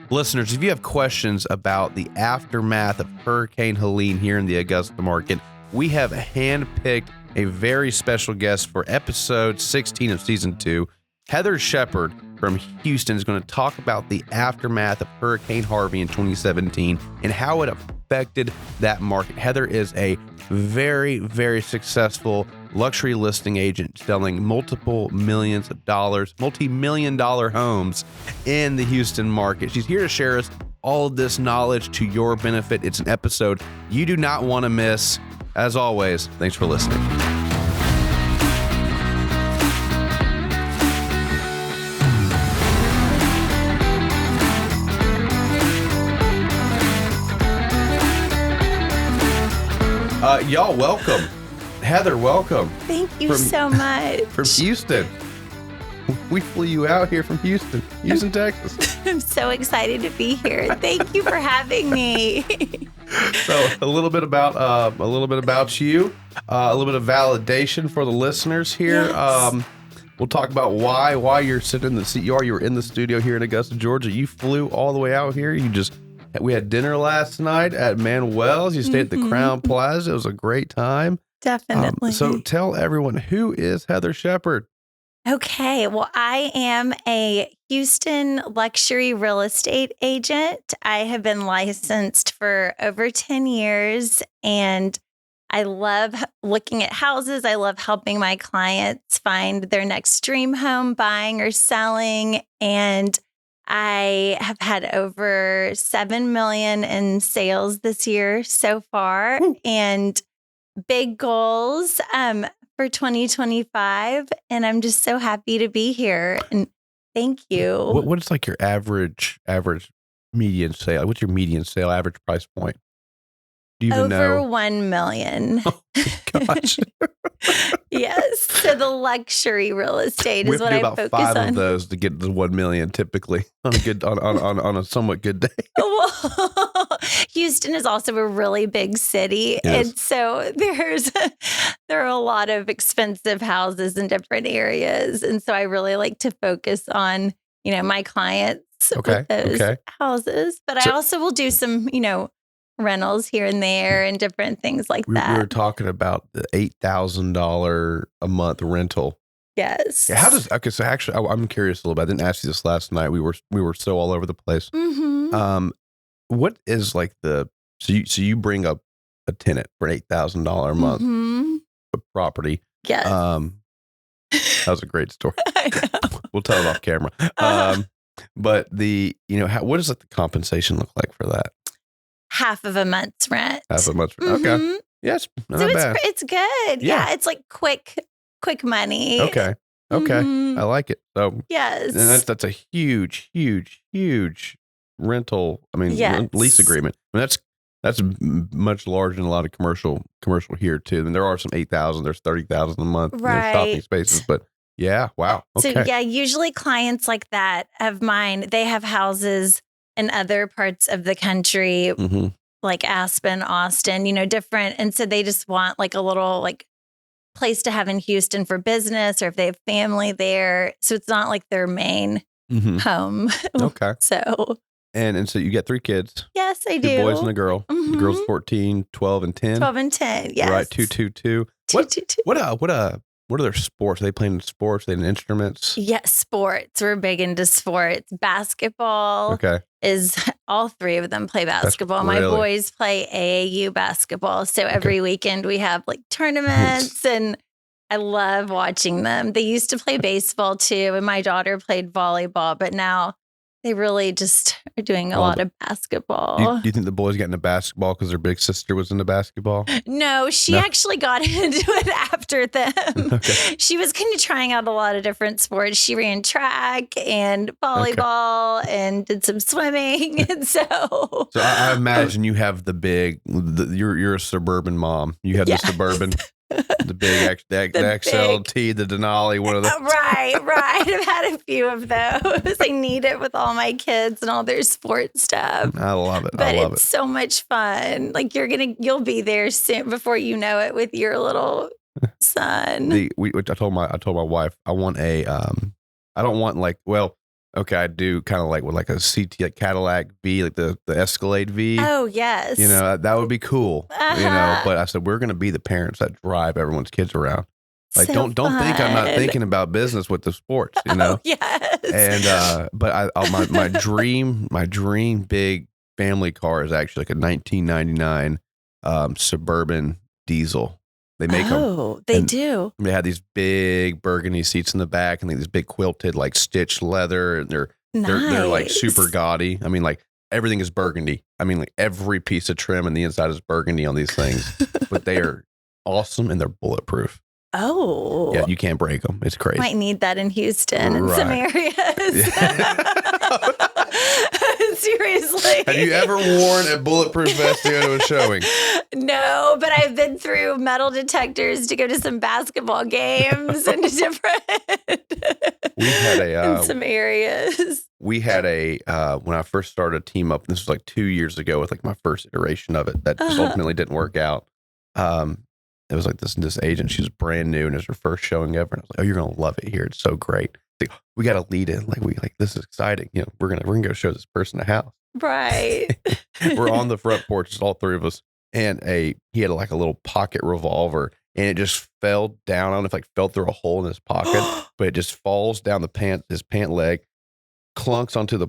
Listeners, if you have questions about the aftermath of Hurricane Helene here in the Augusta market, we have handpicked a very special guest for episode 16 of season 2. Heather Shepherd from Houston is going to talk about the aftermath of Hurricane Harvey in 2017 and how it affected that market. Heather is a very, very successful luxury listing agent selling multi-million dollar homes in the Houston market. She's here to share us all of this knowledge to your benefit. It's an episode you do not want to miss. As always, thanks for listening. Y'all, welcome. Heather, welcome. Thank you so much. From Houston. We flew you out here from Houston, Texas. I'm so excited to be here. Thank you for having me. So a little bit about you, a little bit of validation for the listeners here. Yes. We'll talk about why you're sitting in the seat you are. You were in the studio here in Augusta, Georgia. You flew all the way out here. We had dinner last night at Manuel's. You stayed at the Crown Plaza. It was a great time. Definitely. So tell everyone, who is Heather Shepherd? Okay. Well, I am a Houston luxury real estate agent. I have been licensed for over 10 years, and I love looking at houses. I love helping my clients find their next dream home, buying or selling. And I have had over 7 million in sales this year so far, and big goals for 2025. And I'm just so happy to be here. And thank you. What is like your average median sale? What's your median sale average price point? Do you even know? Over 1 million. Oh, gosh. Yes. So the luxury real estate is what I focus on. We have to do about 5 of those to get the 1 million typically on a good on a somewhat good day. Well, Houston is also a really big city. Yes. And so there are a lot of expensive houses in different areas. And so I really like to focus on, my clients with those houses. But I also will do some, rentals here and there and different things like that. We were talking about the $8,000 a month rental. Yes. Yeah, so actually, I'm curious a little bit. I didn't ask you this last night. We were so all over the place. Mm-hmm. What is like so you bring up a tenant for $8,000 a month a property. Yes. That was a great story. I know. We'll tell it off camera. But what does like the compensation look like for that? Half of a month's rent. Half a month's rent. Okay. Mm-hmm. Yes. Not So bad. it's good. Yeah. It's like quick money. Okay. Mm-hmm. I like it. So yes. And that's a huge rental. I mean, Yes. lease agreement. I mean, that's much larger than a lot of commercial here too. And there are some 8,000. There's 30,000 a month. Right. Shopping spaces, but yeah. Wow. Okay. So yeah, usually clients like that of mine, they have houses in other parts of the country, like Aspen, Austin, different. And so they just want like a little like place to have in Houston for business, or if they have family there. So it's not like their main home. Okay. So. And so you got 3 kids. Yes, I do. 2 boys and a girl. The girl's 14, 12, and 10. 12 and 10. Yes. Right. 2, 2, 2. 2, 2, 2. What are their sports? Are they playing sports? Are they in instruments? Yes, sports. We're big into sports. Basketball. Okay. Is all 3 of them play basketball. My really? boys play AAU basketball. So every weekend we have like tournaments, and I love watching them. They used to play baseball too, and my daughter played volleyball, but now they really just are doing a lot of basketball. Do you think the boys got into basketball because their big sister was into basketball? No, she actually got into it after them. Okay. She was kind of trying out a lot of different sports. She ran track and volleyball and did some swimming. And so I imagine you have you're a suburban mom. You have the suburban, the big, the XLT, the Denali, one of those. Right. I've had a few of those. I need it with all my kids and all their sports stuff. I love it. But it's so much fun. Like you'll be there soon before you know it with your little son. I told my wife, I want I don't want Okay, I do kind of like with like a CT, like Cadillac V, like the Escalade V. Oh, yes. You know, that would be cool. You know, Uh-huh. but I said we're going to be the parents that drive everyone's kids around. Like, So don't think I'm not fun. thinking about business with the sports. You know, Oh, yes. and but my dream big family car is actually like a 1999 Suburban diesel. They make them. Oh, they do. They had these big burgundy seats in the back and these big quilted like stitched leather, and they're like super Nice. gaudy. I mean, like everything is burgundy. I mean, like every piece of trim and the inside is burgundy on these things, but they are awesome and they're bulletproof. Oh. Yeah, you can't break them. It's crazy. Might need that in Houston in some Right. areas. Seriously. Have you ever worn a bulletproof vest to go to a showing? No, but I've been through metal detectors to go to some basketball games and different We had in some areas. we had when I first started a team up, this was like 2 years ago with like my first iteration of it that just ultimately didn't work out. It was like this agent, she was brand new and it was her first showing ever. And I was like, oh, you're going to love it here. It's so great. Like, we got to lead in. Like, this is exciting. You know, we're going to go show this person a house. Right. We're on the front porch, just all three of us. And he had like a little pocket revolver and it just fell down. I don't know if like fell through a hole in his pocket, but it just falls down his pant leg, clunks onto the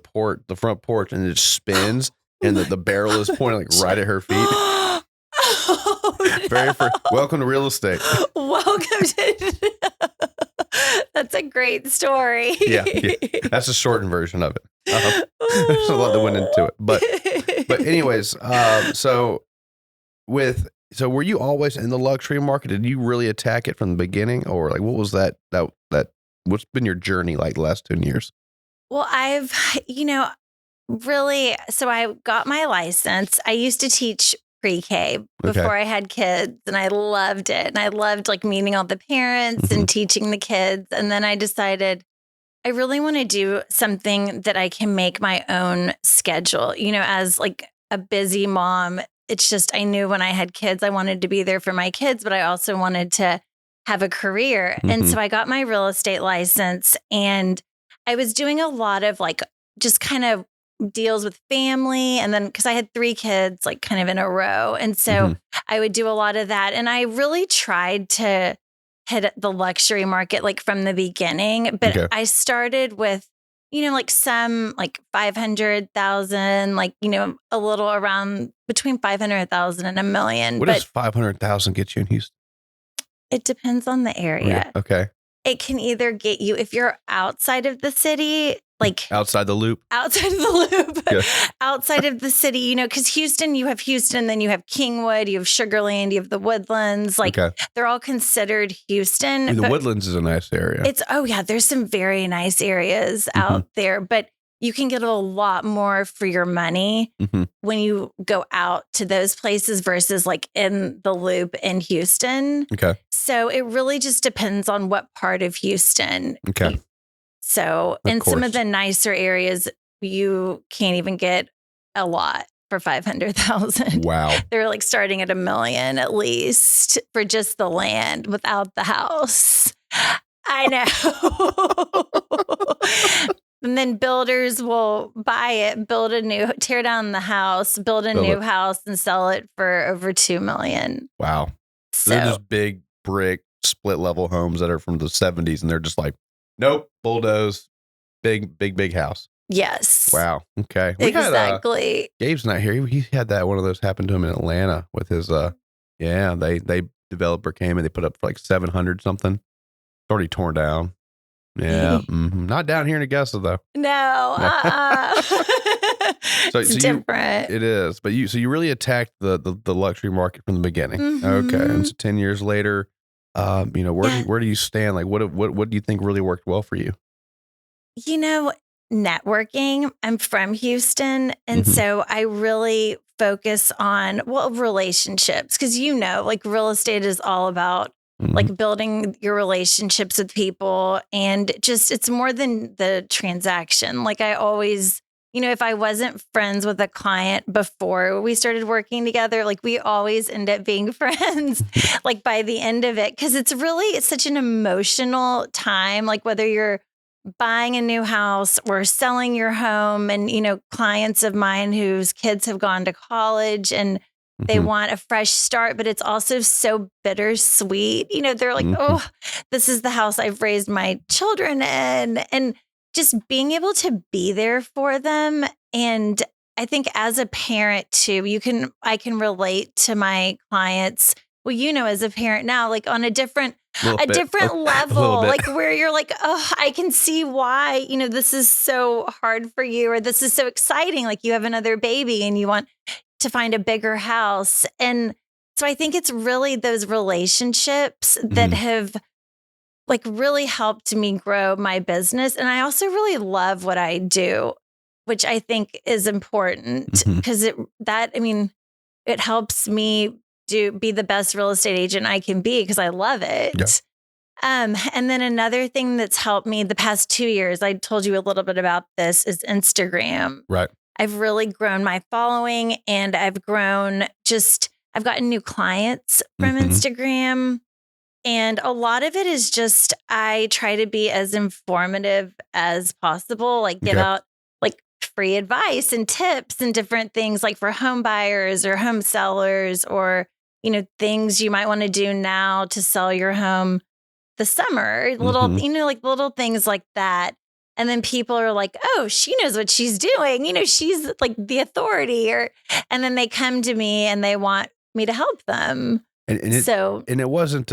front porch, and it just spins. And the barrel is pointing like right at her feet. Oh, Very no. first. Welcome to real estate. Welcome to. That's a great story. Yeah. That's a shortened version of it. There's a lot that went into it, but anyways, so were you always in the luxury market? Did you really attack it from the beginning, or like what was that what's been your journey like the last 10 years? Well, I've, really, so I got my license. I used to teach pre-K before I had kids, and I loved it. And I loved like meeting all the parents and teaching the kids. And then I decided I really want to do something that I can make my own schedule, as like a busy mom. It's just, I knew when I had kids, I wanted to be there for my kids, but I also wanted to have a career. And so I got my real estate license, and I was doing a lot of like just kind of deals with family. And then because I had 3 kids like kind of in a row. And so I would do a lot of that. And I really tried to hit the luxury market like from the beginning. But I started with, like some like 500,000, like, a little around between 500,000 and $1 million. What does 500,000 get you in Houston? It depends on the area. Okay. It can either get you, if you're outside of the city, like outside the loop, outside of the city, because Houston, you have Houston, then you have Kingwood, you have Sugarland, you have the Woodlands, like they're all considered Houston. I mean, the Woodlands is a nice area. There's some very nice areas out there, but you can get a lot more for your money when you go out to those places versus like in the loop in Houston. Okay. So it really just depends on what part of Houston. Okay. So in some of the nicer areas, you can't even get a lot for 500,000. Wow. They're like starting at $1 million at least for just the land without the house. I know. And then builders will buy it, tear down the house, build a new house and sell it for over $2 million. Wow. So they're just big brick split level homes that are from the 70s. And they're just like, nope, bulldoze, big house. Yes. Wow. Okay. Exactly. Gabe's not here. He had one of those happen to him in Atlanta with his, they developer came and they put up for like 700 something. It's already torn down. Yeah. Not down here in Augusta though. No. It's different. It is. But you really attacked the luxury market from the beginning. Okay. And so 10 years later, where do you stand? Like what do you think really worked well for you? Networking. I'm from Houston. And so I really focus on, relationships. Cause like real estate is all about like building your relationships with people. And just, it's more than the transaction. Like I always, if I wasn't friends with a client before we started working together, like we always end up being friends, like by the end of it. Cause it's such an emotional time, like whether you're buying a new house or selling your home, and, clients of mine whose kids have gone to college and they want a fresh start, but it's also so bittersweet. They're like, oh, this is the house I've raised my children in. And just being able to be there for them. And I think as a parent too, I can relate to my clients. Well, as a parent now, like on a different level, like where you're like, oh, I can see why, this is so hard for you, or this is so exciting. Like you have another baby and you want to find a bigger house. And so I think it's really those relationships that have like really helped me grow my business. And I also really love what I do, which I think is important because it helps me be the best real estate agent I can be because I love it. Yeah. And then another thing that's helped me the past 2 years, I told you a little bit about this, is Instagram. Right. I've really grown my following, and I've gotten new clients from Instagram. And a lot of it is just, I try to be as informative as possible, like give out like free advice and tips and different things like for home buyers or home sellers, or, things you might want to do now to sell your home this summer, little things like that. And then people are like, oh, she knows what she's doing. She's like the authority, and then they come to me and they want me to help them. And it wasn't,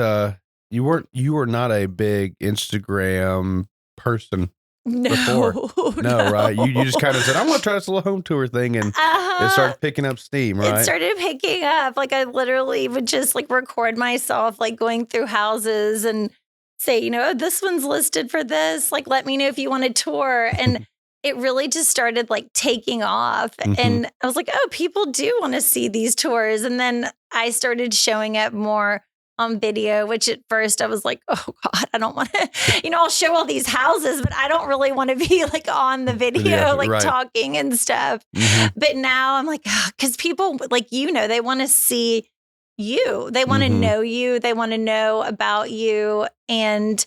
you were not a big Instagram person before. No, right? You just kind of said, I'm going to try this little home tour thing, and it started picking up steam, right? It started picking up. Like I literally would just like record myself like going through houses and say, this one's listed for this. Like, let me know if you want a tour. And it really just started like taking off. And I was like, oh, people do want to see these tours. And then I started showing up more on video, which at first I was like, oh God, I don't want to, I'll show all these houses, but I don't really want to be like on the video, talking and stuff. But now I'm like, because people like, they want to see you, they want to know you, they want to know about you. And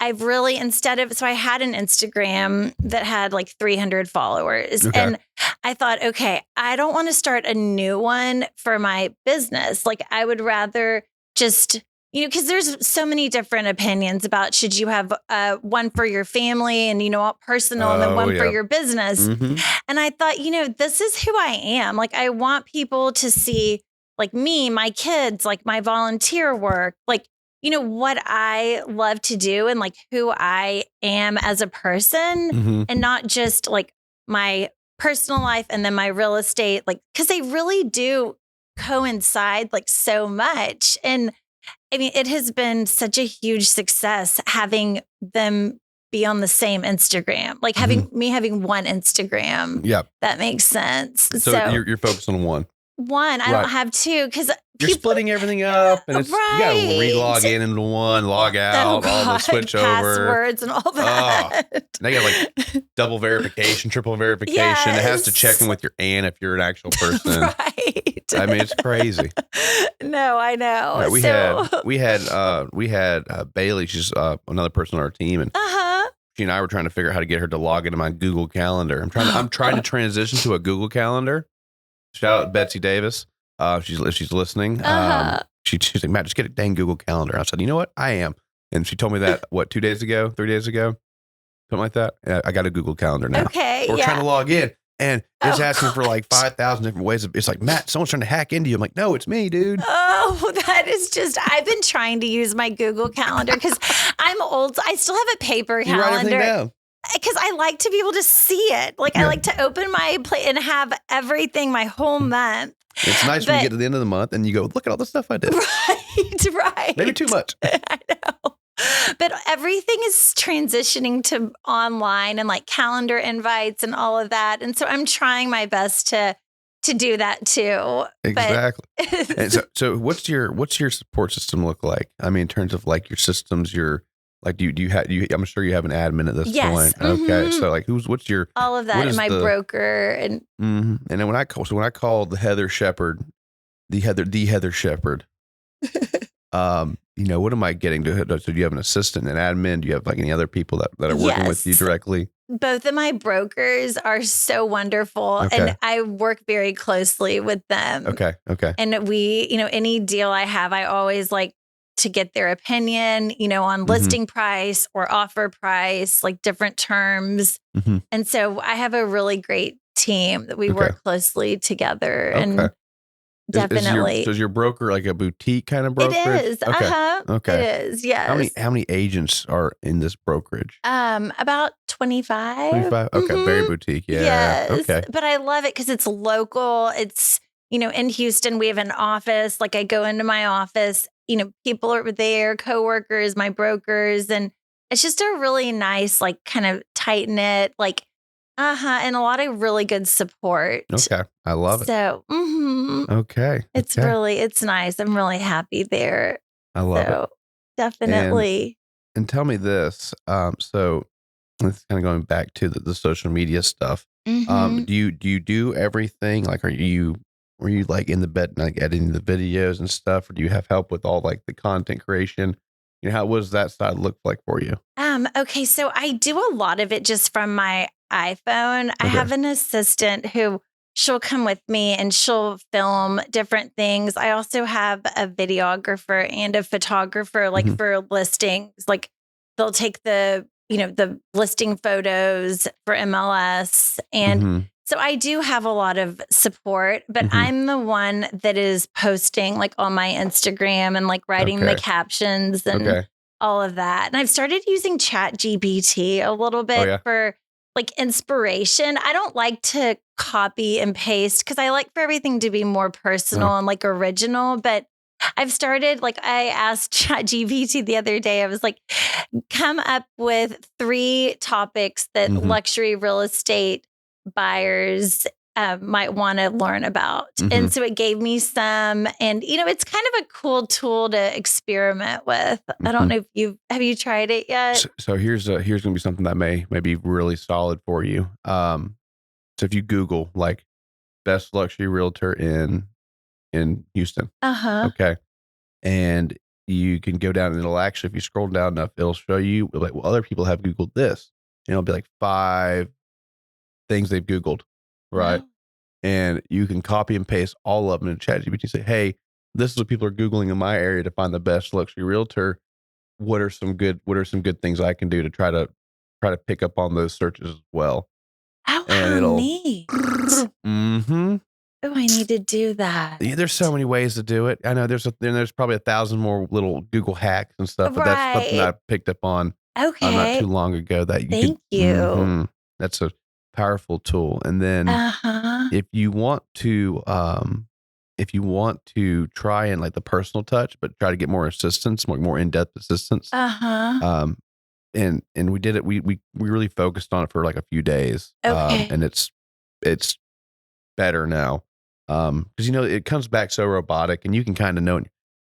I've really, so I had an Instagram that had like 300 followers. And I thought, okay, I don't want to start a new one for my business. Like I would rather just, because there's so many different opinions about should you have one for your family and, personal, and then one for your business. And I thought, this is who I am. Like I want people to see like me, my kids, like my volunteer work, like, what I love to do and like who I am as a person, and not just like my personal life and then my real estate, like, because they really do coincide like so much. And I mean, it has been such a huge success having them be on the same Instagram, like having one Instagram. Yeah. That makes sense. So you're focused on one. I don't have two because you're splitting everything up, and it's you got to re-log into one, log out, all the switch over, passwords and all that. They got like double verification, triple verification. Yes. It has to check in with your aunt if you're an actual person. Right. I mean, it's crazy. No, I know. Right, we had Bailey. She's another person on our team, and she and I were trying to figure out how to get her to log into my Google Calendar. I'm trying to transition to a Google Calendar. Shout out Betsy Davis. If she's listening. She's like, Matt, just get a dang Google Calendar. I said, you know what? I am. And she told me that, 2 days ago, 3 days ago? Something like that. Yeah, I got a Google Calendar now. Okay. We're trying to log in, and it's asking for like 5,000 different ways. It's like, Matt, someone's trying to hack into you. I'm like, no, it's me, dude. Oh, that is just, I've been trying to use my Google Calendar because I'm old. I still have a paper calendar. Write everything down. Because I like to be able to see it. Like I like to open my plate and have everything my whole month. It's nice when you get to the end of the month and you go, look at all the stuff I did. Right. Maybe too much. I know. But everything is transitioning to online and like calendar invites and all of that. And so I'm trying my best to do that too. Exactly. And so what's your support system look like? I mean, in terms of like your systems, like, do you have, I'm sure you have an admin at this point. Okay. So like, what's your, all of that, and my broker and. And then when I called the Heather Shepherd, the Heather Shepherd, What am I getting to? So do you have an assistant, an admin? Do you have like any other people that are working with you Yes. directly? Both of my brokers are so wonderful, Okay. and I work very closely with them. Okay. And we, any deal I have, I always like to get their opinion, on Mm-hmm. listing price or offer price, like different terms. Mm-hmm. And so I have a really great team that we work closely together. Okay. And definitely. Is your broker like a boutique kind of brokerage? It is. Okay. Okay. It is. Yes. How many agents are in this brokerage? About 25. 25. Okay. Very boutique. Yeah. Yes. Okay. But I love it because it's local. It's, in Houston, we have an office. Like I go into my office, people are there, coworkers, my brokers, and it's just a really nice, like kind of tight knit, like, and a lot of really good support. Okay. I love it. So, Okay. it's nice. I'm really happy there. I love it. Definitely. And tell me this. So it's kind of going back to the social media stuff. Do you do everything? Like, were you like in the bed, like editing the videos and stuff, or do you have help with all like the content creation? How was that side look like for you? Okay. So I do a lot of it just from my iPhone. I have an assistant who she'll come with me and she'll film different things. I also have a videographer and a photographer, like for listings. Like they'll take the listing photos for MLS. And so I do have a lot of support, but I'm the one that is posting like on my Instagram and like writing the captions and all of that. And I've started using ChatGPT a little bit for like inspiration. I don't like to copy and paste because I like for everything to be more personal and like original. But I've started, like I asked ChatGPT the other day, I was like, come up with 3 topics that luxury real estate buyers might want to learn about. And so it gave me some, and it's kind of a cool tool to experiment with. I don't know if have you tried it yet? So here's going to be something that may be really solid for you. So if you Google like best luxury realtor in Houston. Okay. And you can go down and it'll actually, if you scroll down enough, it'll show you like, well, other people have Googled this. And it'll be like 5 things they've Googled. Right. Wow. And you can copy and paste all of them in ChatGPT and say, hey, this is what people are Googling in my area to find the best luxury realtor. What are some good things I can do to try to pick up on those searches as well? Oh, how neat. Oh, I need to do that. Yeah, there's so many ways to do it. I know there's probably 1,000 more little Google hacks and stuff, but that's something I picked up on not too long ago. That Thank you. That's a powerful tool. And then if you want to try and like the personal touch, but try to get more assistance, more in-depth assistance. And we did it. We really focused on it for like a few days. And it's better now. Because it comes back so robotic, and you can kind of know.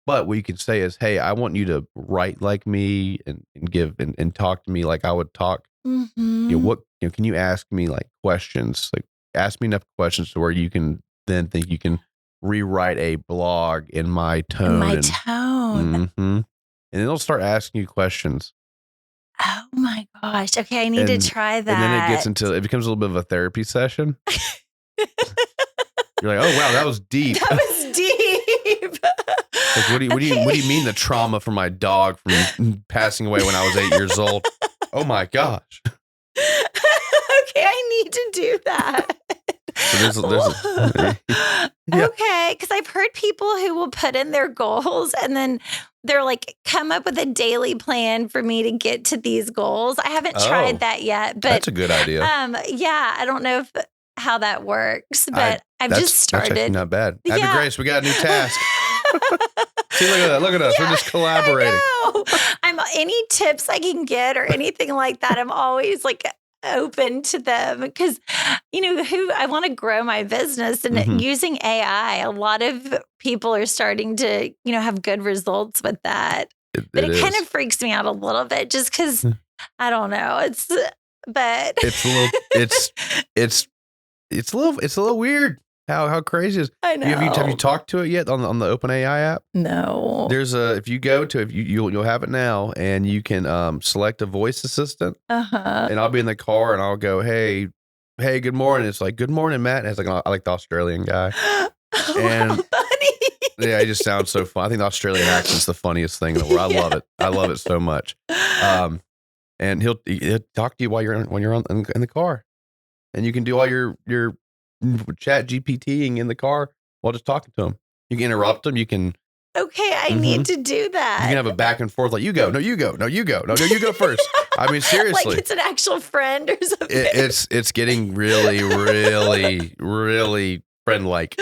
But what you can say is, "Hey, I want you to write like me and give and talk to me like I would talk." Can you ask me like questions? Like ask me enough questions to where you can then think you can rewrite a blog in my tone. And it'll start asking you questions. Oh my gosh! Okay, I need to try that. And then it becomes a little bit of a therapy session. You're like, oh wow, that was deep. That was deep. Like, what do you mean the trauma from my dog from passing away when I was 8 years old? Oh my gosh. Okay, I need to do that. Okay, because I've heard people who will put in their goals and then they're like, come up with a daily plan for me to get to these goals. I haven't tried that yet, but that's a good idea. Yeah, I don't know how that works, but I've just started. That's actually not bad. Happy Grace, we got a new task. See, look at that. Look at us. We're just collaborating. I'm any tips I can get or anything like that. I'm always like open to them because, I want to grow my business and using AI, a lot of people are starting to, have good results with that. But it kind of freaks me out a little bit just because I don't know. It's a little weird. How crazy is? I know. Have you talked to it yet on the OpenAI app? No. There's if you go to you'll have it now, and you can select a voice assistant, and I'll be in the car and I'll go, hey, good morning. It's like, good morning, Matt. And it's like, I like the Australian guy, and funny. yeah, it just sounds so fun. I think the Australian accent's the funniest thing in the world. I love it. I love it so much. And he'll talk to you while you're in the car, and you can do all your chat GPTing in the car while just talking to him. You can interrupt him. You can. Okay, I need to do that. You can have a back and forth, like, you go, no, you go, no, you go, no, you go first. I mean, seriously, like it's an actual friend or something. It's getting really, really, really friend-like.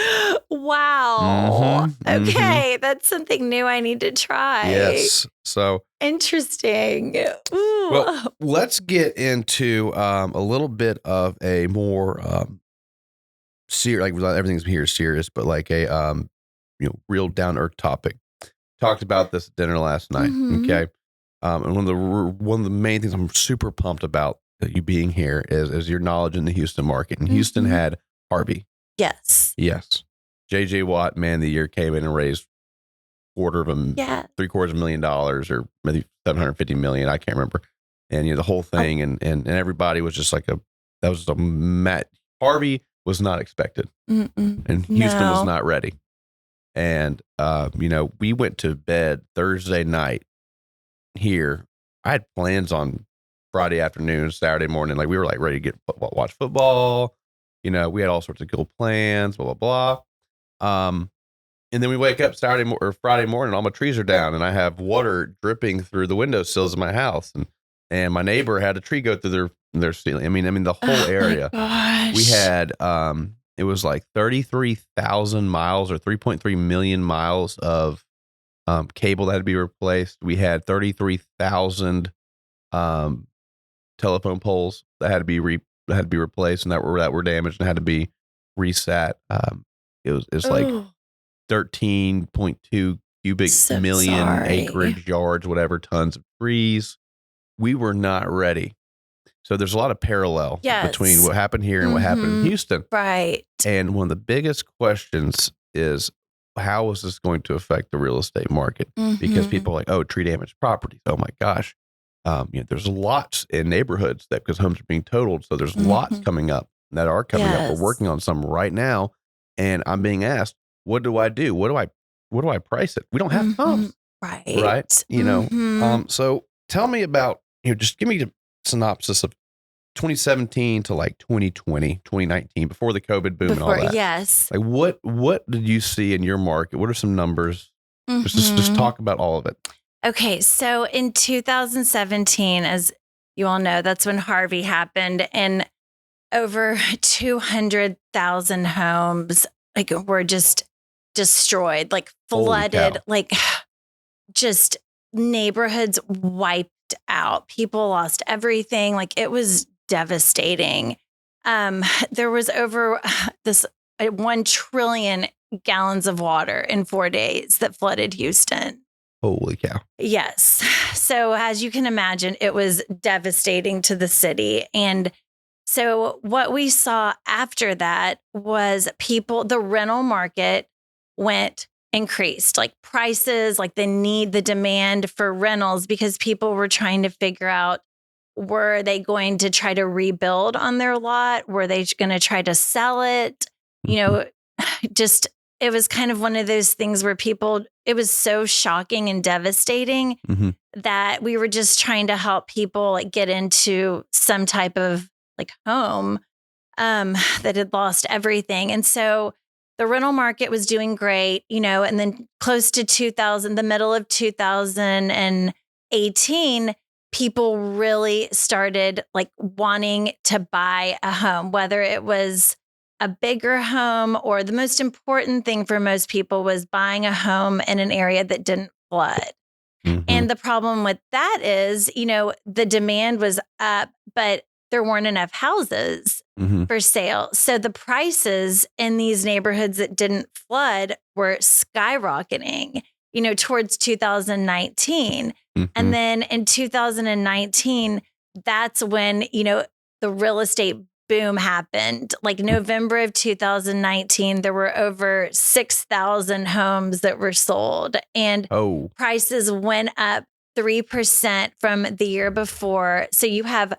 Wow. Okay, that's something new I need to try. Yes. So interesting. Ooh. Well, let's get into a little bit of a more serious, like everything's here is serious, but like a real down to earth topic. Talked about this at dinner last night. Okay. And one of the main things I'm super pumped about you being here is your knowledge in the Houston market. And Houston had Harvey. Yes. JJ Watt, man of the year, came in and raised $750,000 or maybe $750 million. I can't remember. And the whole thing, and everybody was just like Harvey was not expected, and Houston was not ready. And we went to bed Thursday night here. I had plans on Friday afternoon, Saturday morning. Like, we were like ready to watch football. We had all sorts of cool plans, blah, blah, blah. And then we wake up Friday morning, all my trees are down, and I have water dripping through the windowsills of my house. And my neighbor had a tree go through their ceiling. I mean the whole area. We had, it was like 33,000 miles or 3.3 million miles of cable that had to be replaced. We had 33,000 telephone poles that had to be replaced and that were damaged and had to be reset. It's like 13.2 cubic million acreage yards, whatever, tons of trees. We were not ready. So there's a lot of parallel between what happened here and what happened in Houston. Right. And one of the biggest questions is, how is this going to affect the real estate market? Because people are like, oh, tree damaged properties. Oh my gosh. There's lots in neighborhoods because homes are being totaled. So there's lots coming up that are coming up. We're working on some right now. And I'm being asked, what do I do? What do I price it? We don't have homes. Right. So tell me about, just give me a synopsis of 2017 to like 2020, 2019, before the COVID boom and all that. Yes. Like, what did you see in your market? What are some numbers? Just talk about all of it. Okay. So in 2017, as you all know, that's when Harvey happened, and over 200,000 homes were just destroyed, flooded, just neighborhoods wiped out. People lost everything. It was devastating. There was over 1 trillion gallons of water in 4 days that flooded Houston. Holy cow. Yes. So as you can imagine, it was devastating to the city. And so what we saw after that was the rental market increased, prices, the demand for rentals, because people were trying to figure out, were they going to try to rebuild on their lot? Were they going to try to sell it? It was kind of one of those things where it was so shocking and devastating that we were just trying to help people get into some type of home that had lost everything. And so the rental market was doing great, and then close to the middle of 2018, people really started wanting to buy a home, whether it was a bigger home, or the most important thing for most people was buying a home in an area that didn't flood. And the problem with that is, the demand was up, but there weren't enough houses for sale. So the prices in these neighborhoods that didn't flood were skyrocketing, towards 2019. And then in 2019, that's when, the real estate boom happened. Like November of 2019, there were over 6,000 homes that were sold, and prices went up 3% from the year before. So you have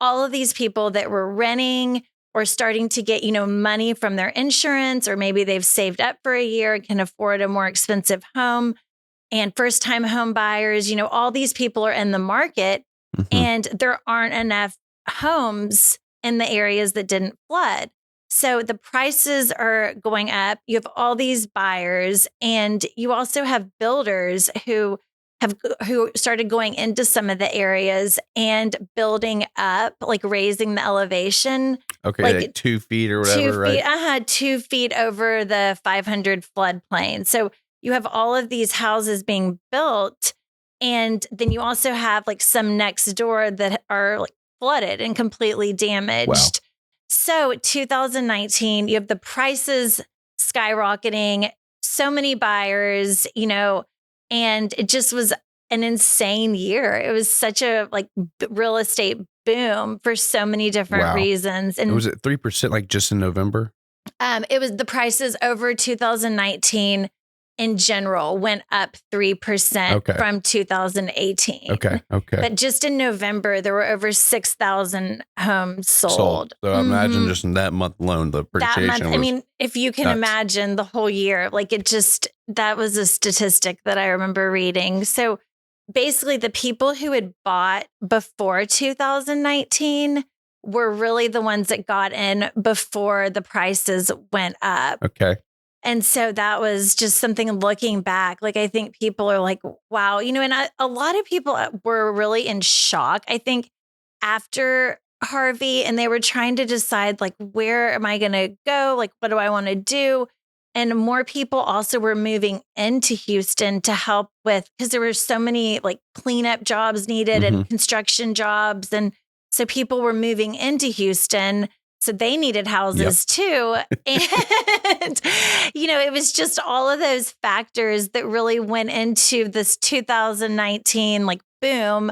all of these people that were renting or starting to get, money from their insurance, or maybe they've saved up for a year and can afford a more expensive home, and first-time home buyers, all these people are in the market, and there aren't enough homes in the areas that didn't flood. So the prices are going up. You have all these buyers, and you also have builders who started going into some of the areas and building up, like raising the elevation. Okay, like 2 feet or whatever, right? 2 feet over the 500 floodplain. So you have all of these houses being built, and then you also have like some next door that are like flooded and completely damaged. Wow. So 2019, you have the prices skyrocketing, so many buyers, and it just was an insane year. It was such a real estate boom for so many different reasons. And was it 3% like just in November? It was the prices over 2019 in general went up 3% from 2018. Okay. But just in November, there were over 6,000 homes sold. So I imagine just in that month alone, the appreciation that month, if you can imagine the whole year, that was a statistic that I remember reading. So basically the people who had bought before 2019 were really the ones that got in before the prices went up. Okay. And so that was just something looking back. I think people are like, wow, and a lot of people were really in shock, I think, after Harvey, and they were trying to decide, where am I going to go? What do I want to do? And more people also were moving into Houston to help with, because there were so many cleanup jobs needed and construction jobs. And so people were moving into Houston. So they needed houses too. And, it was just all of those factors that really went into this 2019 boom.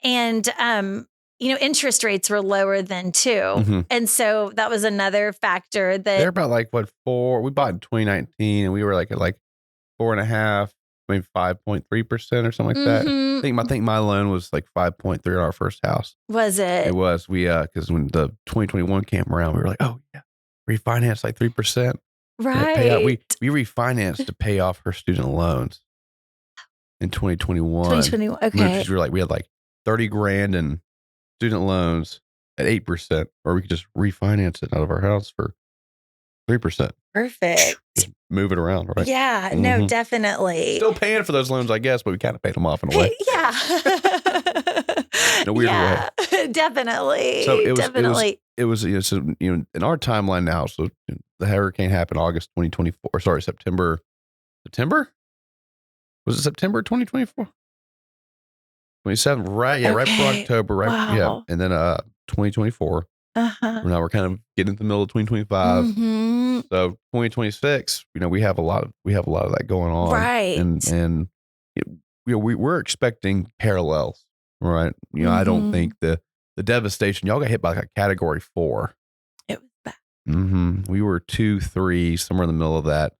And, interest rates were lower then too. And so that was another factor that they're about we bought in 2019 and we were at 4.5, maybe 5.3% or something like that. I think my loan was 5.3 on our first house. Was it? It was. We because when the 2021 came around, we were like, oh yeah, refinance 3%. Right. We refinanced to pay off her student loans in 2021. 2021. Okay. We had 30 grand in student loans at 8%, or we could just refinance it out of our house for 3%. Perfect. Just move it around, right? Yeah, no, definitely. Still paying for those loans, I guess, but we kind of paid them off in a way. Yeah. In a weird way. Definitely. So it was in our timeline now. So the hurricane happened August 2024. Sorry, September? Was it September 2024? 27, right? Yeah, right before October, right? Wow. Yeah, and then 2024. Now we're kind of getting into the middle of 2025. So 2026, we have a lot of that going on, right? And we're expecting parallels, right? I don't think the devastation. Y'all got hit by a category 4. It was bad. We were 2, 3, somewhere in the middle of that.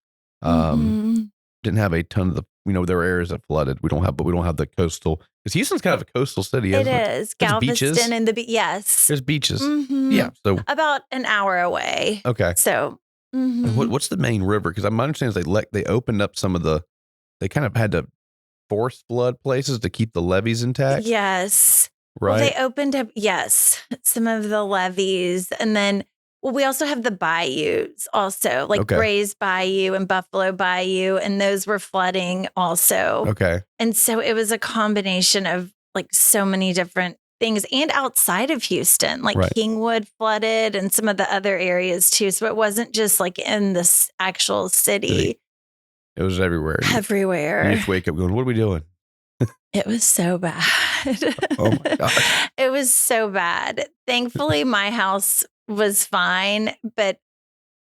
Didn't have a ton of the. There were areas that flooded. We don't have the coastal, because Houston's kind of a coastal city. It is. Galveston and yes. There's beaches. Yeah. So about an hour away. Okay. So what's the main river? Because my understanding is they opened up they kind of had to force flood places to keep the levees intact. Yes. Right. Well, they opened up, some of the levees. And then, we also have the bayous also, Gray's Bayou and Buffalo Bayou, and those were flooding also. Okay. And so it was a combination of so many different things, and outside of Houston, right. Kingwood flooded and some of the other areas too. So it wasn't just in this actual city. It was everywhere. Everywhere. You just wake up going, what are we doing? It was so bad. Oh my gosh. It was so bad. Thankfully, my house was fine, but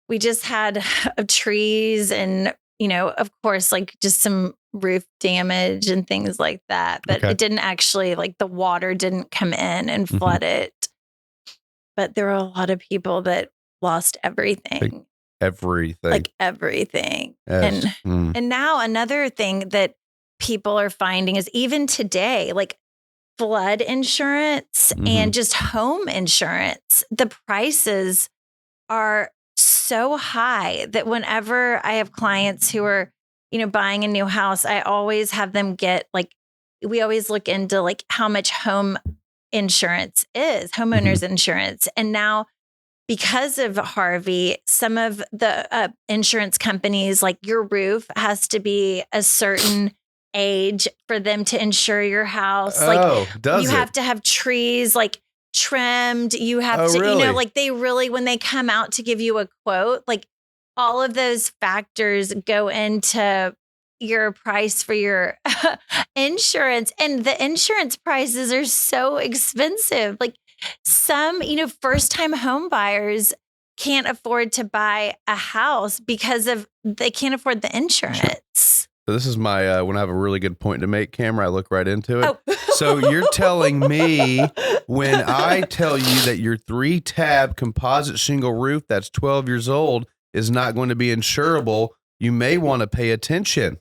we just had trees and, of course, just some roof damage and things like that. But it didn't actually, the water didn't come in and flood it. but there are a lot of people that lost everything. Everything. Like everything. Yes. And now another thing that people are finding is even today, like flood insurance and just home insurance, the prices are so high that whenever I have clients who are, buying a new house, I always have them get we always look into like how much home insurance is, homeowners insurance. And now because of Harvey, some of the insurance companies, like your roof has to be a certain age for them to insure your house. You have to have trees trimmed. You have to, really? they really, when they come out to give you a quote, all of those factors go into your price for your insurance. And the insurance prices are so expensive. Some, first time home buyers can't afford to buy a house because they can't afford the insurance. Sure. So this is my, when I have a really good point to make, camera, I look right into it. Oh. So you're telling me when I tell you that your 3-tab composite shingle roof that's 12 years old is not going to be insurable, you may want to pay attention.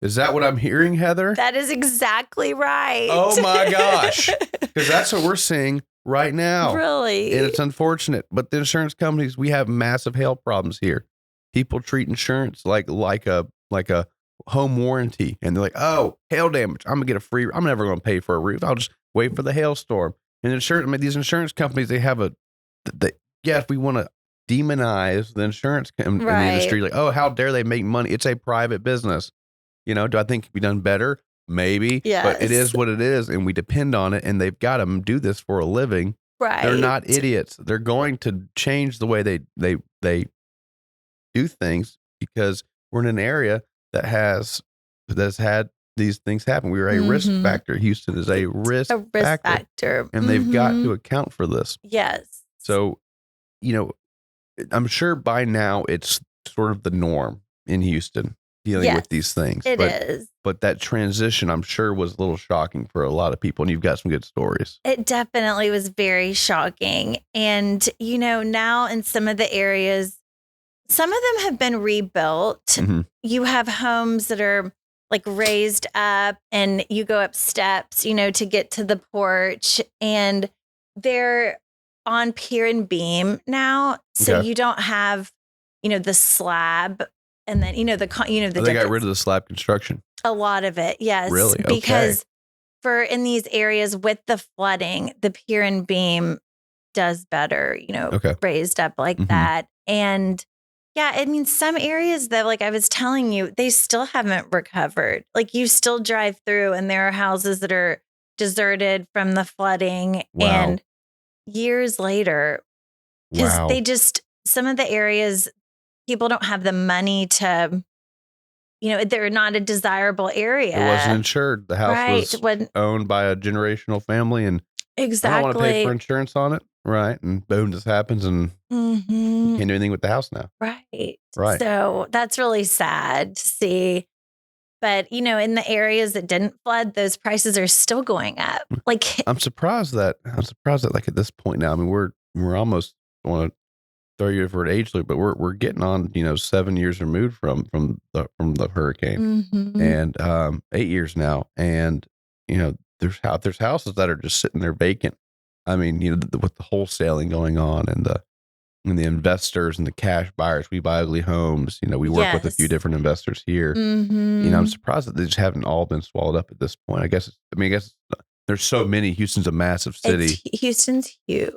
Is that what I'm hearing, Heather? That is exactly right. Oh my gosh. Because that's what we're seeing right now. Really? And it's unfortunate. But the insurance companies, we have massive hail problems here. People treat insurance like a home warranty. And they're like, oh, hail damage. I'm never going to pay for a roof. I'll just wait for the hailstorm. And these insurance companies, they have if we want to demonize the insurance in the industry, like, oh, how dare they make money? It's a private business. Do I think it could be done better? Maybe. Yes. But it is what it is, and we depend on it, and they've got to do this for a living. Right. They're not idiots. They're going to change the way they do things because we're in an area that has had these things happen. We are a risk factor. Houston is a risk factor. And they've got to account for this. Yes. So, I'm sure by now it's sort of the norm in Houston dealing with these things. It is. But that transition, I'm sure, was a little shocking for a lot of people. And you've got some good stories. It definitely was very shocking. And, now in some of the areas, some of them have been rebuilt. You have homes that are raised up and you go up steps, to get to the porch, and they're on pier and beam now. So you don't have, the slab. And then, they got rid of the slab construction. A lot of it, yes. Really? Okay. Because in these areas with the flooding, the pier and beam does better, raised up like that. And some areas though, like I was telling you, they still haven't recovered. You still drive through and there are houses that are deserted from the flooding. Wow. And years later, because some of the areas, people don't have the money to, they're not a desirable area. It wasn't insured. The house was owned by a generational family, and exactly. I don't want to pay for insurance on it. Right. And boom, this happens, and you can't do anything with the house now. Right. Right. So that's really sad to see. But, in the areas that didn't flood, those prices are still going up. I'm surprised that at this point now, I mean, we're almost on a 30 year for an age loop, but we're getting on 7 years removed from the hurricane, and 8 years now, and there's houses that are just sitting there vacant. I mean, with the wholesaling going on and the investors and the cash buyers, we buy ugly homes. We work with a few different investors here. I'm surprised that they just haven't all been swallowed up at this point. I guess there's so many. Houston's a massive city. Houston's huge,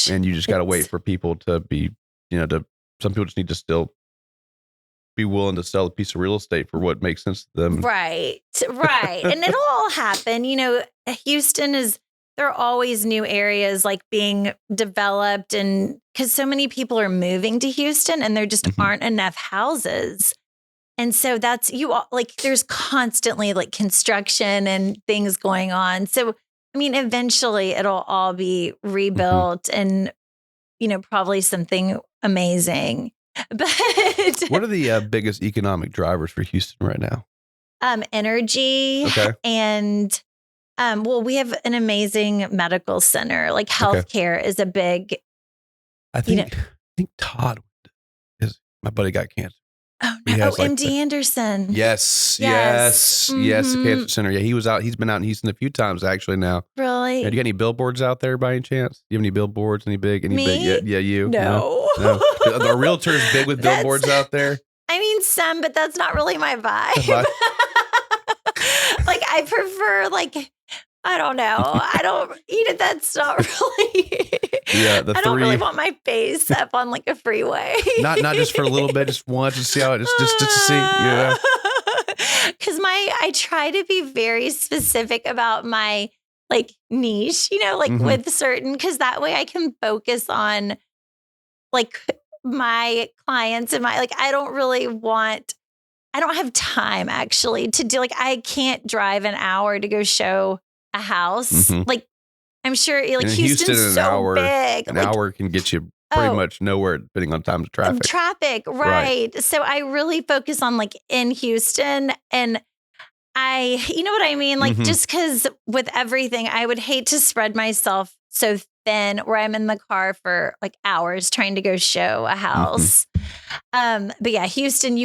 and you just got to wait for people to be. Some people just need to still be willing to sell a piece of real estate for what makes sense to them. Right. And it'll all happen. Houston there are always new areas being developed, and because so many people are moving to Houston and there just aren't enough houses. And so there's constantly construction and things going on. So, eventually it'll all be rebuilt and, probably something amazing. But what are the biggest economic drivers for Houston right now? Energy. Okay. And we have an amazing medical center. Healthcare is a big I think Todd is my buddy got cancer. Oh, He no. has, like, MD Anderson. Yes, Yes. the cancer center. Yeah, he was out. He's been out in Houston a few times actually now. Really? Yeah, do you got any billboards out there by any chance? Do you have any billboards? Any big? Me? Yeah, you. No. No. Are realtors big with billboards out there? I mean, some, but that's not really my vibe. Like, I prefer, like, I don't know. I don't, that's not really. Yeah, I don't really want my face up on like a freeway. not just for a little bit, just once to see how it just to see, Because I try to be very specific about my like niche, like with certain, because that way I can focus on like my clients and I don't have time actually to do I can't drive an hour to go show a house. Like I'm sure Houston's so big. An hour can get you pretty much nowhere depending on time of traffic. Right. So I really focus on in Houston, and you know what I mean? Just because with everything, I would hate to spread myself so thin where I'm in the car for hours trying to go show a house. But yeah, Houston,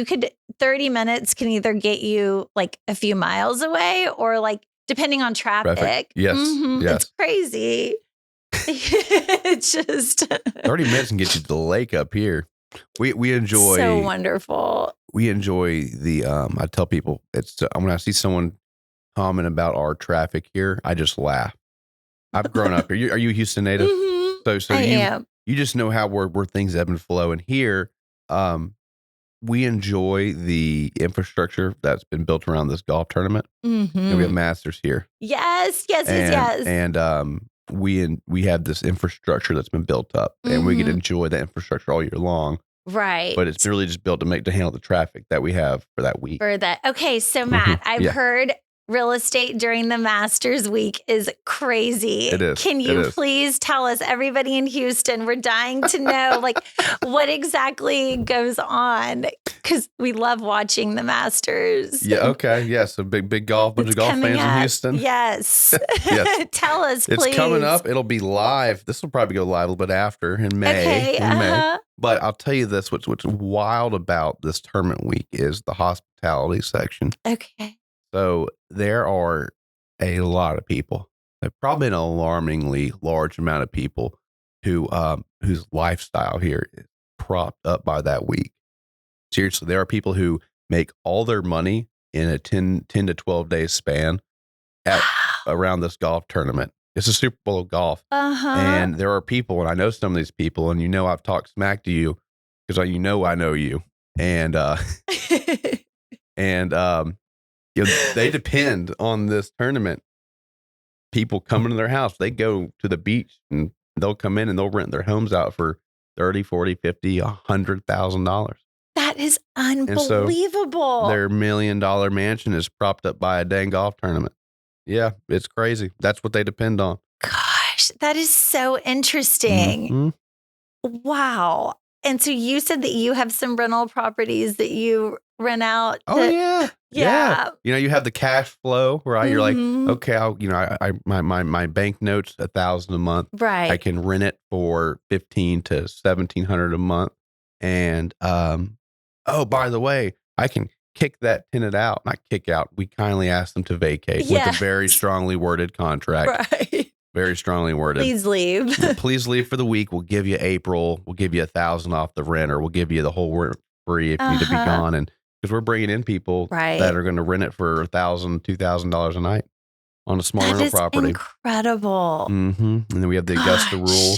30 minutes can either get you a few miles away or depending on traffic. Yes. It's crazy. It's just 30 minutes can get you to the lake up here. We enjoy so wonderful. We enjoy the I tell people when I see someone comment about our traffic here, I just laugh. I've grown up here. Are you a Houston native? So I am. You just know how where things ebb and flow. And here, we enjoy the infrastructure that's been built around this golf tournament. And we have Masters here. Yes. And we have this infrastructure that's been built up, and we get to enjoy that infrastructure all year long. Right. But it's really just built to handle the traffic that we have for that week. Okay, so Matt, I've heard real estate during the Masters week is crazy. It is. Can you please tell us, everybody in Houston, we're dying to know what exactly goes on, because we love watching the Masters. Yeah. Okay. Yeah. So big golf, bunch of golf fans in Houston. Yes. Yes. Tell us, please. It's coming up. It'll be live. This will probably go live a little bit after in May. Okay. May. But I'll tell you this: what's wild about this tournament week is the hospitality section. Okay. So there are a lot of people, probably an alarmingly large amount of people whose lifestyle here is propped up by that week. Seriously, there are people who make all their money in a 10 to 12 day span around this golf tournament. It's a Super Bowl of golf. And there are people, and I know some of these people, and I've talked smack to you because I know you. And they depend on this tournament. People come into their house. They go to the beach and they'll come in and they'll rent their homes out for $30,000, $40,000, $50,000, $100,000. That is unbelievable. So their $1 million mansion is propped up by a dang golf tournament. Yeah, it's crazy. That's what they depend on. Gosh, that is so interesting. Wow. And so you said that you have some rental properties that you rent out. Yeah. You have the cash flow, right? You're like, okay, my bank note's $1,000 a month. Right. I can rent it for $1,500 to $1,700 a month. And by the way, I can kick that tenant out. Not kick out. We kindly ask them to vacate with a very strongly worded contract. Right. Very strongly worded. Please leave. Please leave for the week. We'll give you April. We'll give you $1,000 off the rent, or we'll give you the whole rent free if you need to be gone. And because we're bringing in people that are going to rent it for $1,000, $2,000 a night on a small rental property. Incredible. And then we have the Augusta rule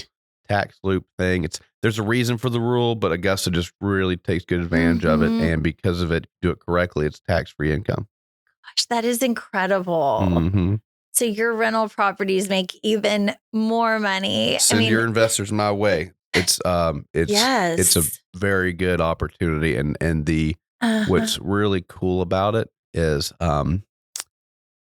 tax loop thing. There's a reason for the rule, but Augusta just really takes good advantage of it. And because of it, do it correctly, it's tax-free income. Gosh, that is incredible. So your rental properties make even more money. Send your investors my way. It's a very good opportunity. And the what's really cool about it is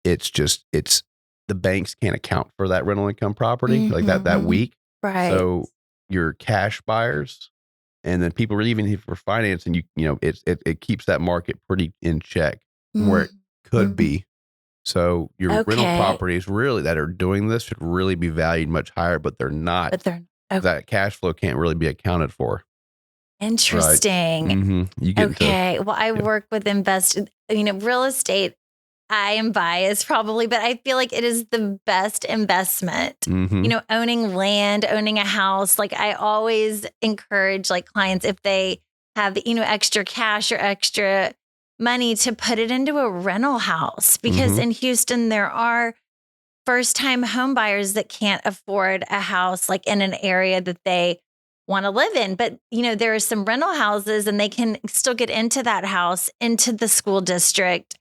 it's the banks can't account for that rental income property that week. Right. So your cash buyers, and then people even for financing, it keeps that market pretty in check where it could be. So your rental properties really that are doing this should really be valued much higher, but they're not. Oh. that cash flow can't really be accounted for. Interesting. Right? Mm-hmm. You get Okay. Well, I work with real estate. I am biased probably, but I feel like it is the best investment. Mm-hmm. Owning land, owning a house. Like I always encourage like clients if they have, extra cash or extra money to put it into a rental house because in Houston, there are first time home buyers that can't afford a house like in an area that they want to live in. But, there are some rental houses and they can still get into that house, into the school district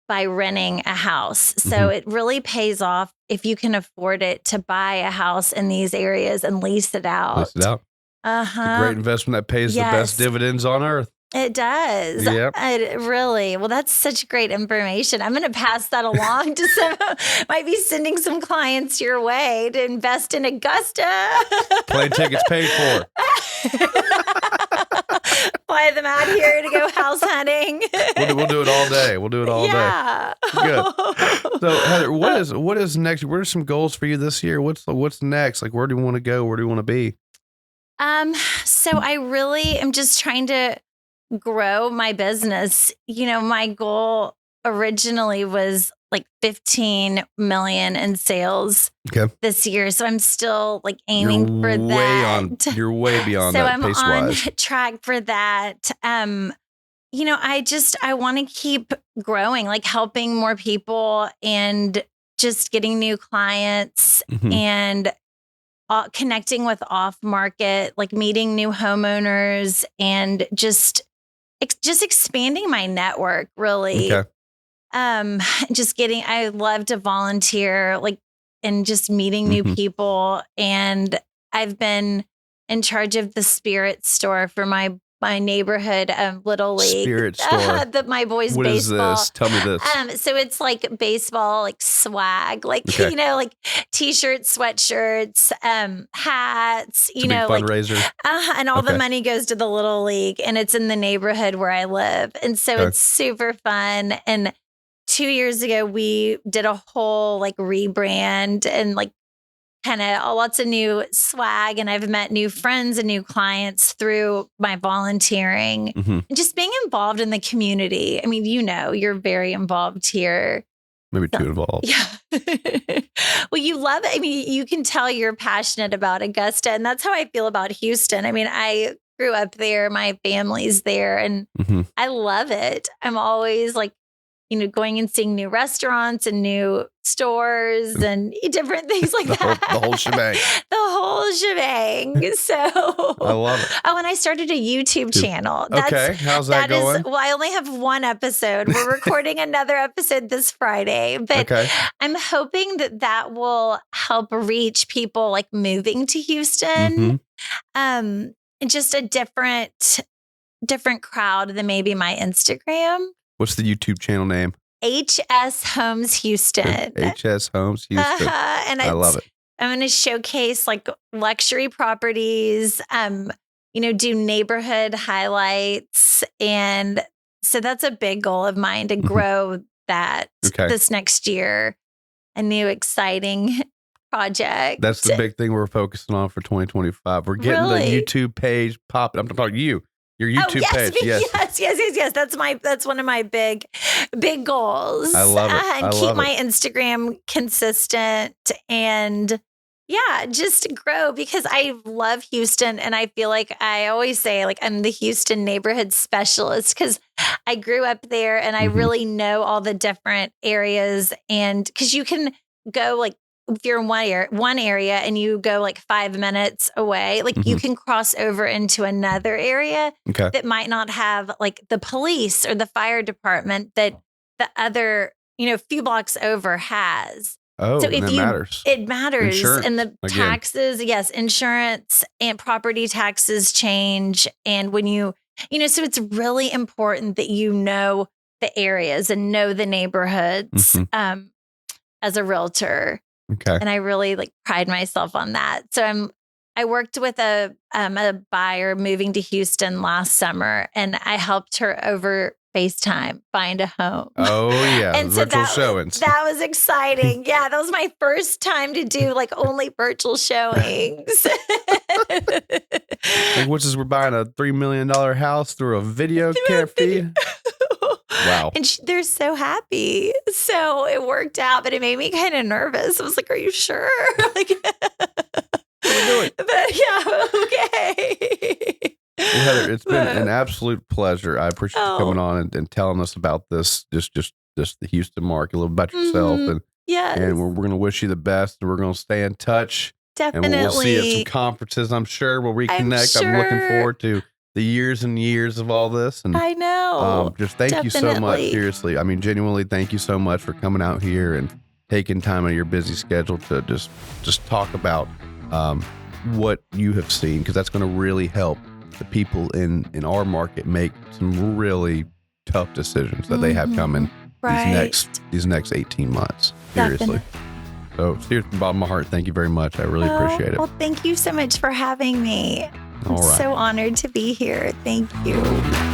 by renting a house. So it really pays off if you can afford it to buy a house in these areas and lease it out. Lease it out. It's a great investment that pays the best dividends on earth. It does. Yep. Really. Well, that's such great information. I'm going to pass that along to some, might be sending some clients your way to invest in Augusta. Plane tickets paid for. Fly them out here to go house hunting. We'll do it all day. We'll do it all day. Good. So Heather, what is next? What are some goals for you this year? What's next? Like, where do you want to go? Where do you want to be? So I really am just trying to grow my business. My goal originally was like 15 million in sales this year. So I'm still like aiming for that. You're way beyond so that. I'm on track for that. I want to keep growing, like helping more people and just getting new clients and connecting with off market, like meeting new homeowners and just expanding my network really. Okay. I love to volunteer, like, and just meeting new people. And I've been in charge of the spirit store for my neighborhood Little League. Spirit store. My boys' what baseball. What is this? Tell me this. So it's like baseball, like swag, like, like t-shirts, sweatshirts, hats, it's a big fundraiser. And all the money goes to the Little League and it's in the neighborhood where I live. And so it's super fun. And 2 years ago, we did a whole like rebrand and like kind of lots of new swag. And I've met new friends and new clients through my volunteering and just being involved in the community. I mean, you're very involved here. Maybe too involved. Yeah. Well, you love it. I mean, you can tell you're passionate about Augusta. And that's how I feel about Houston. I mean, I grew up there. My family's there and I love it. I'm always like, going and seeing new restaurants and new stores and different things like that. The whole shebang. The whole shebang. So I love it. Oh, and I started a YouTube channel. How's that going? Well, I only have one episode. We're recording another episode this Friday, but I'm hoping that will help reach people like moving to Houston. And just a different crowd than maybe my Instagram. What's the YouTube channel name? HS Homes Houston. HS Homes Houston. And I love it. I'm going to showcase like luxury properties, do neighborhood highlights. And so that's a big goal of mine to grow that this next year. A new exciting project. That's the big thing we're focusing on for 2025. We're getting the YouTube page popping. I'm talking you. Your YouTube page. Yes. That's one of my big goals. I love it. And keep my Instagram consistent and just grow because I love Houston. And I feel like I always say like I'm the Houston neighborhood specialist because I grew up there and I really know all the different areas. And because you can go like, if you're in one area and you go like 5 minutes away, like you can cross over into another area that might not have like the police or the fire department that the other, few blocks over has. Oh, so if matters. It matters. Insurance, and the taxes, insurance and property taxes change. And when so it's really important that you know the areas and know the neighborhoods as a realtor. Okay. And I really like pride myself on that. So I worked with a buyer moving to Houston last summer and I helped her over FaceTime, find a home. Oh yeah, And so virtual showings. That was exciting. Yeah, that was my first time to do like only virtual showings. Like, which is we're buying a $3 million house through a video feed. Wow. And they're so happy. So it worked out, but it made me kind of nervous. I was like, are you sure? Like, we're doing. But yeah, okay. Well, Heather, it's been an absolute pleasure. I appreciate you coming on and telling us about this, just the Houston market, a little about yourself. And yes. And we're going to wish you the best, and we're going to stay in touch. Definitely. And we'll see you at some conferences, I'm sure. We'll reconnect. I'm looking forward to the years and years of all this. And I know. Just thank you so much. Seriously. I mean, genuinely, thank you so much for coming out here and taking time out of your busy schedule to just talk about what you have seen, because that's going to really help the people in our market make some really tough decisions that they have coming these next 18 months. Seriously. Definitely. So, seriously, from the bottom of my heart, thank you very much. I really appreciate it. Well, thank you so much for having me. I'm so honored to be here. Thank you.